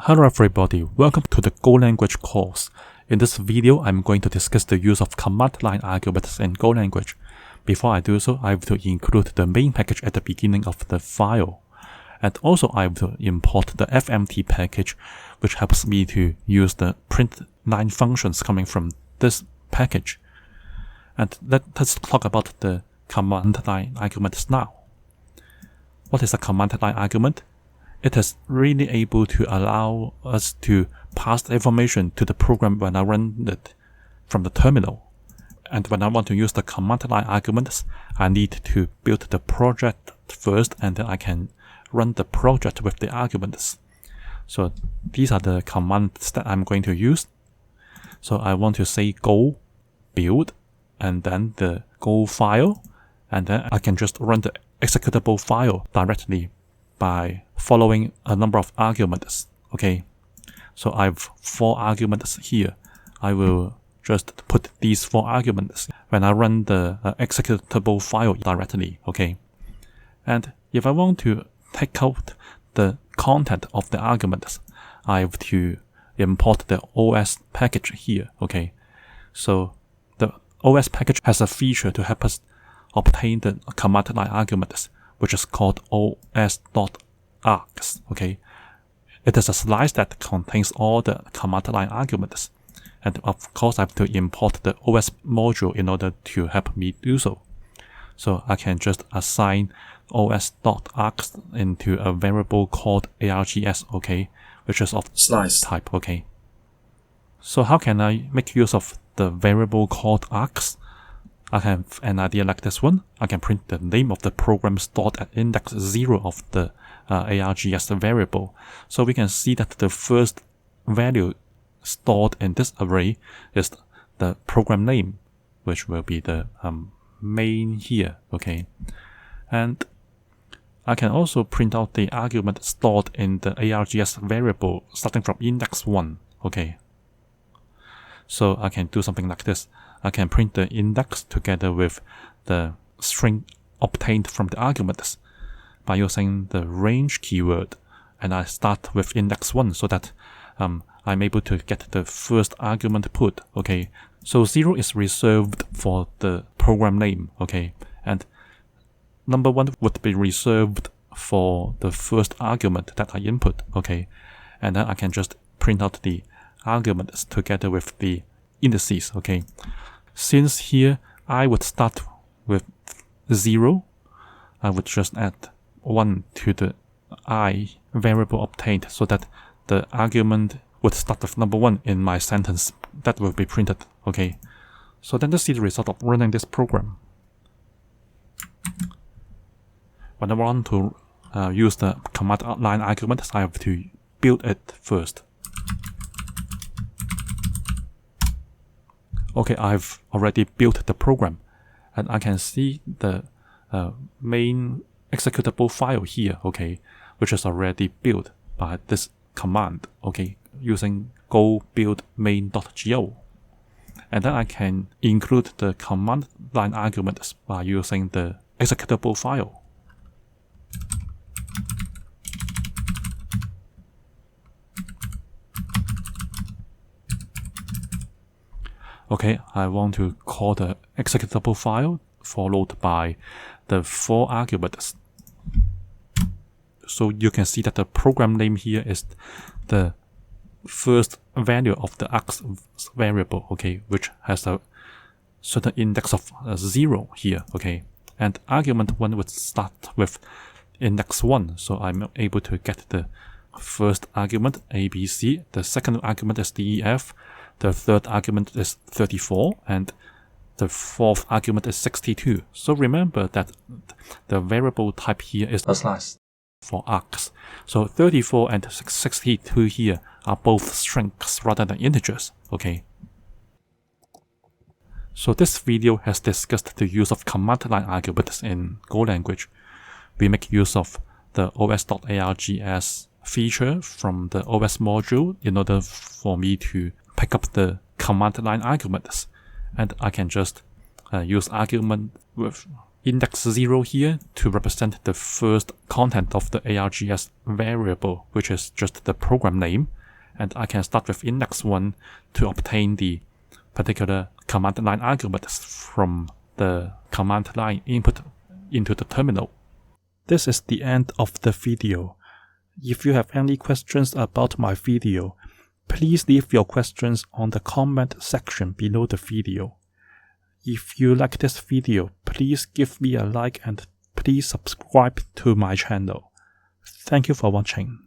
Hello everybody, welcome to the Go language course. In this video, I'm going to discuss the use of command line arguments in Go language. Before I do so, I have to include the main package at the beginning of the file. And also I have to import the fmt package, which helps me to use the print line functions coming from this package. And let's talk about the command line arguments now. What is a command line argument? It is really able to allow us to pass the information to the program when I run it from the terminal. And when I want to use the command line arguments, I need to build the project first, and then I can run the project with the arguments. So these are the commands that I'm going to use. So I want to say go build and then the go file, and then I can just run the executable file directly by following a number of arguments. Okay, so I have 4 arguments here. I will just put these 4 arguments when I run the executable file directly. Okay, and if I want to take out the content of the arguments, I have to import the OS package here. Okay, so the OS package has a feature to help us obtain the command line arguments, which is called os.args. Okay, it is a slice that contains all the command line arguments, and of course I have to import the OS module in order to help me do so. So I can just assign os.args into a variable called args, okay, which is of slice type. Okay, so how can I make use of the variable called args? I have an idea like this one. I can print the name of the program stored at index 0 of the args variable. So we can see that the first value stored in this array is the program name, which will be the main here. Okay, and I can also print out the argument stored in the args variable starting from index 1. Okay, so I can do something like this. I can print the index together with the string obtained from the arguments by using the range keyword, and I start with index 1 so that I'm able to get the first argument put. Okay, so 0 is reserved for the program name. Okay, and number 1 would be reserved for the first argument that I input. Okay, and then I can just print out the arguments together with the indices. Okay, since here I would start with 0, I would just add 1 to the I variable obtained so that the argument would start with number 1 in my sentence that will be printed. Okay, so then let's see the result of running this program. When I want to use the command line arguments, I have to build it first. Okay, I've already built the program, and I can see the main executable file here. Okay, which is already built by this command. Okay, using go build main.go, and then I can include the command line arguments by using the executable file. Okay, I want to call the executable file followed by the 4 arguments. So you can see that the program name here is the first value of the args variable, okay, which has a certain index of 0 here. Okay, and argument 1 would start with index 1, so I'm able to get the first argument ABC, the second argument is DEF, the third argument is 34, and the fourth argument is 62. So remember that the variable type here is a slice for args. So 34 and 62 here are both strings rather than integers. Okay. So this video has discussed the use of command line arguments in Go language. We make use of the os.args feature from the OS module in order for me to pick up the command line arguments, and I can just use argument with index 0 here to represent the first content of the args variable, which is just the program name. And I can start with index 1 to obtain the particular command line argument from the command line input into the terminal. This is the end of the video. If you have any questions about my video, please leave your questions on the comment section below the video. If you like this video, please give me a like and please subscribe to my channel. Thank you for watching.